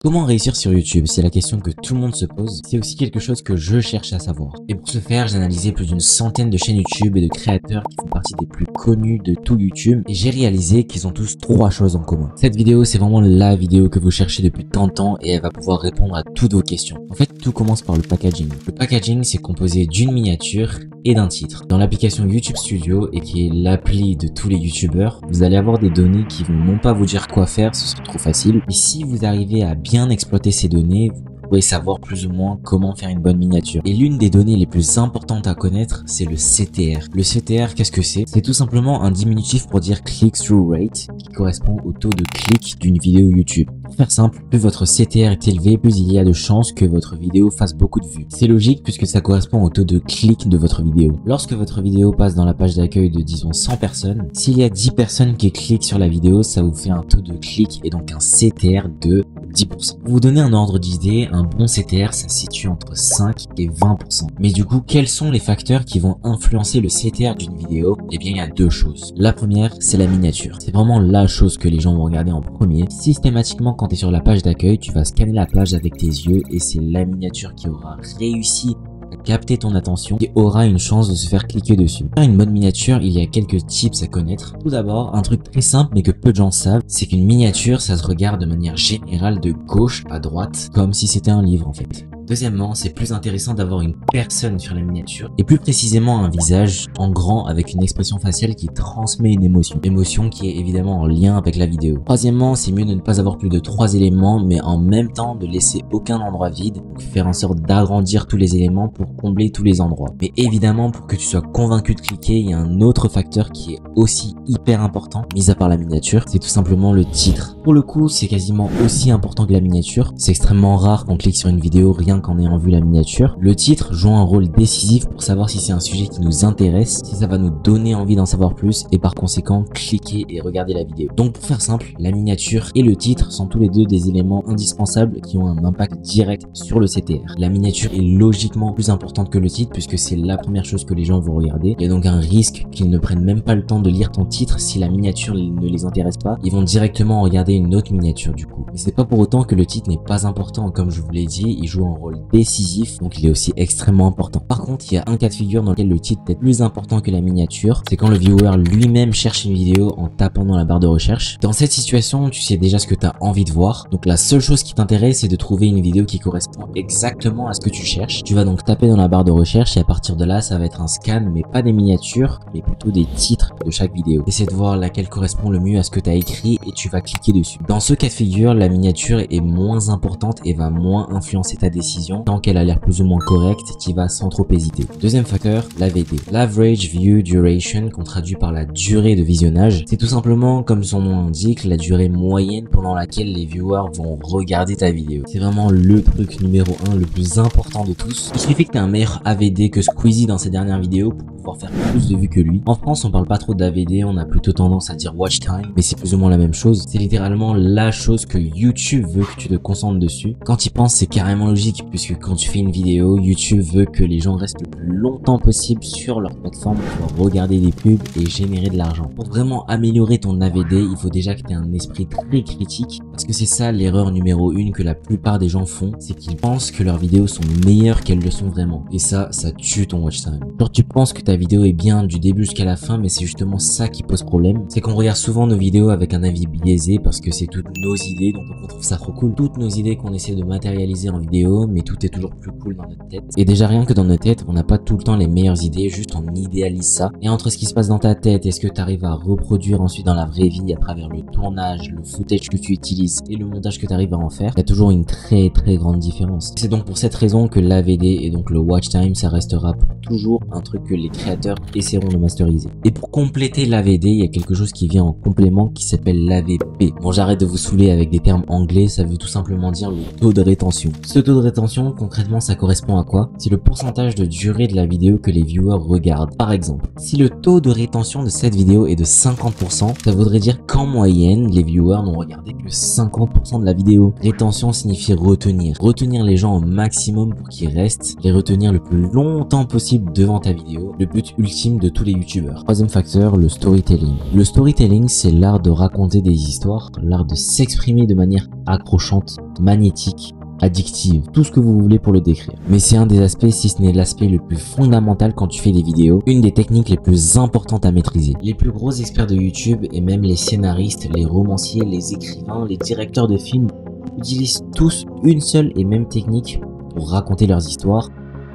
Comment réussir sur YouTube? C'est la question que tout le monde se pose. C'est aussi quelque chose que je cherche à savoir. Et pour ce faire, j'ai analysé plus d'une centaine de chaînes YouTube et de créateurs qui font partie des plus connus de tout YouTube. Et j'ai réalisé qu'ils ont tous trois choses en commun. Cette vidéo, c'est vraiment la vidéo que vous cherchez depuis tant de temps et elle va pouvoir répondre à toutes vos questions. En fait, tout commence par le packaging. Le packaging, c'est composé d'une miniature et d'un titre. Dans l'application YouTube Studio, et qui est l'appli de tous les YouTubeurs, vous allez avoir des données qui vont non pas vous dire quoi faire, ce serait trop facile. Et si vous arrivez à bien exploiter ces données, vous pourrez savoir plus ou moins comment faire une bonne miniature. Et l'une des données les plus importantes à connaître, c'est le CTR. Le CTR, qu'est-ce que c'est? C'est tout simplement un diminutif pour dire click-through rate, qui correspond au taux de clic d'une vidéo YouTube. Pour faire simple, plus votre CTR est élevé, plus il y a de chances que votre vidéo fasse beaucoup de vues. C'est logique puisque ça correspond au taux de clic de votre vidéo. Lorsque votre vidéo passe dans la page d'accueil de disons 100 personnes, s'il y a 10 personnes qui cliquent sur la vidéo, ça vous fait un taux de clic et donc un CTR de 10%. Pour vous donner un ordre d'idée, un bon CTR, ça se situe entre 5 et 20%. Mais du coup, quels sont les facteurs qui vont influencer le CTR d'une vidéo? Eh bien, il y a deux choses. La première, c'est la miniature. C'est vraiment la chose que les gens vont regarder en premier. Systématiquement, quand tu es sur la page d'accueil, tu vas scanner la page avec tes yeux et c'est la miniature qui aura réussi à capter ton attention et aura une chance de se faire cliquer dessus. Pour faire une bonne miniature, il y a quelques tips à connaître. Tout d'abord, un truc très simple mais que peu de gens savent, c'est qu'une miniature, ça se regarde de manière générale de gauche à droite, comme si c'était un livre en fait. Deuxièmement, c'est plus intéressant d'avoir une personne sur la miniature, et plus précisément un visage en grand avec une expression faciale qui transmet une émotion qui est évidemment en lien avec la vidéo. Troisièmement, c'est mieux de ne pas avoir plus de 3 éléments, mais en même temps de laisser aucun endroit vide, donc faire en sorte d'agrandir tous les éléments pour combler tous les endroits. Mais évidemment, pour que tu sois convaincu de cliquer, il y a un autre facteur qui est aussi hyper important, mis à part la miniature, c'est tout simplement le titre. Pour le coup, c'est quasiment aussi important que la miniature. C'est extrêmement rare qu'on clique sur une vidéo rien qu'en ayant vu la miniature. Le titre joue un rôle décisif pour savoir si c'est un sujet qui nous intéresse, si ça va nous donner envie d'en savoir plus et par conséquent cliquer et regarder la vidéo. Donc pour faire simple, la miniature et le titre sont tous les deux des éléments indispensables qui ont un impact direct sur le CTR. La miniature est logiquement plus importante que le titre puisque c'est la première chose que les gens vont regarder. Il y a donc un risque qu'ils ne prennent même pas le temps de lire ton titre si la miniature ne les intéresse pas. Ils vont directement regarder une autre miniature du coup. Mais c'est pas pour autant que le titre n'est pas important. Comme je vous l'ai dit, il joue un rôle décisif, donc il est aussi extrêmement important. Par contre, il y a un cas de figure dans lequel le titre est plus important que la miniature, c'est quand le viewer lui-même cherche une vidéo en tapant dans la barre de recherche. Dans cette situation, tu sais déjà ce que tu as envie de voir, donc la seule chose qui t'intéresse, c'est de trouver une vidéo qui correspond exactement à ce que tu cherches. Tu vas donc taper dans la barre de recherche et à partir de là, ça va être un scan, mais pas des miniatures, mais plutôt des titres de chaque vidéo. Essaie de voir laquelle correspond le mieux à ce que tu as écrit et tu vas cliquer dessus. Dans ce cas de figure, la miniature est moins importante et va moins influencer ta décision. Tant qu'elle a l'air plus ou moins correcte, tu vas sans trop hésiter. Deuxième facteur, l'AVD. L'Average View Duration, qu'on traduit par la durée de visionnage. C'est tout simplement, comme son nom l'indique, la durée moyenne pendant laquelle les viewers vont regarder ta vidéo. C'est vraiment le truc numéro 1, le plus important de tous. Il suffit que tu aies un meilleur AVD que Squeezie dans ses dernières vidéos pour pouvoir faire plus de vues que lui. En France, on parle pas trop d'AVD, on a plutôt tendance à dire watch time, mais c'est plus ou moins la même chose. C'est littéralement la chose que YouTube veut que tu te concentres dessus. Quand tu y penses, c'est carrément logique, puisque quand tu fais une vidéo, YouTube veut que les gens restent le plus longtemps possible sur leur plateforme pour regarder des pubs et générer de l'argent. Pour vraiment améliorer ton AVD, il faut déjà que tu aies un esprit très critique, parce que c'est ça l'erreur numéro 1 que la plupart des gens font, c'est qu'ils pensent que leurs vidéos sont meilleures qu'elles le sont vraiment. Et ça tue ton watch time. Genre tu penses que ta vidéo est bien du début jusqu'à la fin, mais c'est justement ça qui pose problème. C'est qu'on regarde souvent nos vidéos avec un avis biaisé parce que c'est toutes nos idées, donc on trouve ça trop cool. Toutes nos idées qu'on essaie de matérialiser en vidéo, mais tout est toujours plus cool dans notre tête. Et déjà rien que dans notre tête, on n'a pas tout le temps les meilleures idées, juste on idéalise ça. Et entre ce qui se passe dans ta tête et ce que tu arrives à reproduire ensuite dans la vraie vie à travers le tournage, le footage que tu utilises et le montage que tu arrives à en faire, il y a toujours une très grande différence. C'est donc pour cette raison que l'AVD et donc le watch time, ça restera pour toujours un truc que les créateurs essaieront de masteriser. Et pour compléter l'AVD, il y a quelque chose qui vient en complément qui s'appelle l'AVP. Bon, j'arrête de vous saouler avec des termes anglais, ça veut tout simplement dire le taux de rétention. Ce taux de rétention rétention, concrètement, ça correspond à quoi? C'est le pourcentage de durée de la vidéo que les viewers regardent. Par exemple, si le taux de rétention de cette vidéo est de 50%, ça voudrait dire qu'en moyenne, les viewers n'ont regardé que 50% de la vidéo. Rétention signifie retenir. Retenir les gens au maximum pour qu'ils restent, les retenir le plus longtemps possible devant ta vidéo, le but ultime de tous les youtubeurs. Troisième facteur, le storytelling. Le storytelling, c'est l'art de raconter des histoires, l'art de s'exprimer de manière accrochante, magnétique, addictive, tout ce que vous voulez pour le décrire. Mais c'est un des aspects, si ce n'est l'aspect le plus fondamental quand tu fais des vidéos, une des techniques les plus importantes à maîtriser. Les plus gros experts de YouTube et même les scénaristes, les romanciers, les écrivains, les directeurs de films utilisent tous une seule et même technique pour raconter leurs histoires.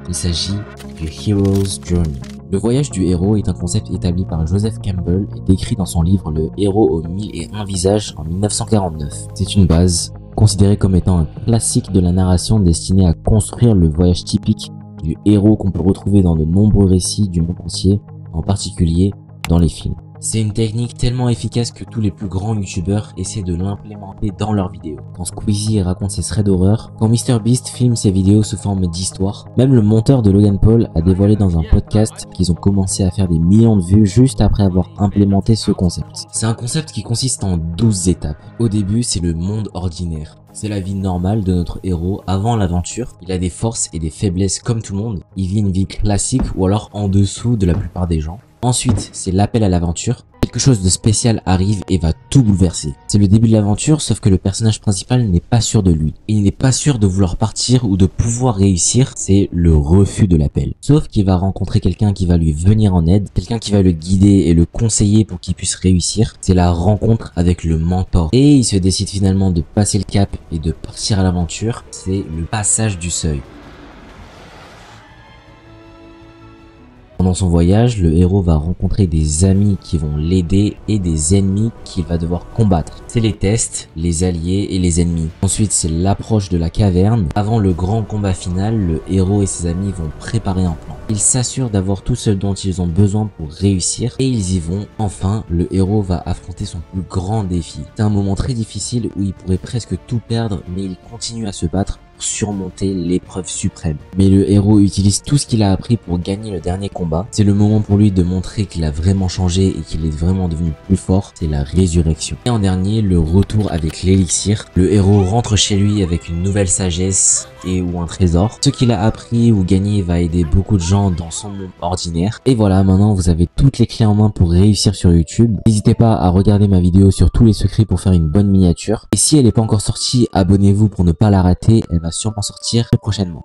Il s'agit du Hero's Journey. Le voyage du héros est un concept établi par Joseph Campbell et décrit dans son livre Le héros aux 1001 visages en 1949. C'est une base considéré comme étant un classique de la narration destiné à construire le voyage typique du héros qu'on peut retrouver dans de nombreux récits du monde entier, en particulier dans les films. C'est une technique tellement efficace que tous les plus grands youtubeurs essaient de l'implémenter dans leurs vidéos. Quand Squeezie raconte ses threads d'horreur, quand MrBeast filme ses vidéos sous forme d'histoire, même le monteur de Logan Paul a dévoilé dans un podcast qu'ils ont commencé à faire des millions de vues juste après avoir implémenté ce concept. C'est un concept qui consiste en 12 étapes. Au début, c'est le monde ordinaire. C'est la vie normale de notre héros avant l'aventure. Il a des forces et des faiblesses comme tout le monde. Il vit une vie classique ou alors en dessous de la plupart des gens. Ensuite, c'est l'appel à l'aventure. Quelque chose de spécial arrive et va tout bouleverser. C'est le début de l'aventure, sauf que le personnage principal n'est pas sûr de lui. Il n'est pas sûr de vouloir partir ou de pouvoir réussir, c'est le refus de l'appel. Sauf qu'il va rencontrer quelqu'un qui va lui venir en aide, quelqu'un qui va le guider et le conseiller pour qu'il puisse réussir. C'est la rencontre avec le mentor. Et il se décide finalement de passer le cap et de partir à l'aventure. C'est le passage du seuil. Pendant son voyage, le héros va rencontrer des amis qui vont l'aider et des ennemis qu'il va devoir combattre. C'est les tests, les alliés et les ennemis. Ensuite, c'est l'approche de la caverne. Avant le grand combat final, le héros et ses amis vont préparer un plan. Ils s'assurent d'avoir tout ce dont ils ont besoin pour réussir et ils y vont. Enfin, le héros va affronter son plus grand défi. C'est un moment très difficile où il pourrait presque tout perdre, mais il continue à se battre pour surmonter l'épreuve suprême. Mais le héros utilise tout ce qu'il a appris pour gagner le dernier combat. C'est le moment pour lui de montrer qu'il a vraiment changé et qu'il est vraiment devenu plus fort. C'est la résurrection. Et en dernier, le retour avec l'élixir. Le héros rentre chez lui avec une nouvelle sagesse et ou un trésor. Ce qu'il a appris ou gagné va aider beaucoup de gens dans son monde ordinaire. Et voilà, maintenant vous avez toutes les clés en main pour réussir sur YouTube. N'hésitez pas à regarder ma vidéo sur tous les secrets pour faire une bonne miniature. Et si elle n'est pas encore sortie, abonnez-vous pour ne pas la rater. Elle va sûrement sortir très prochainement.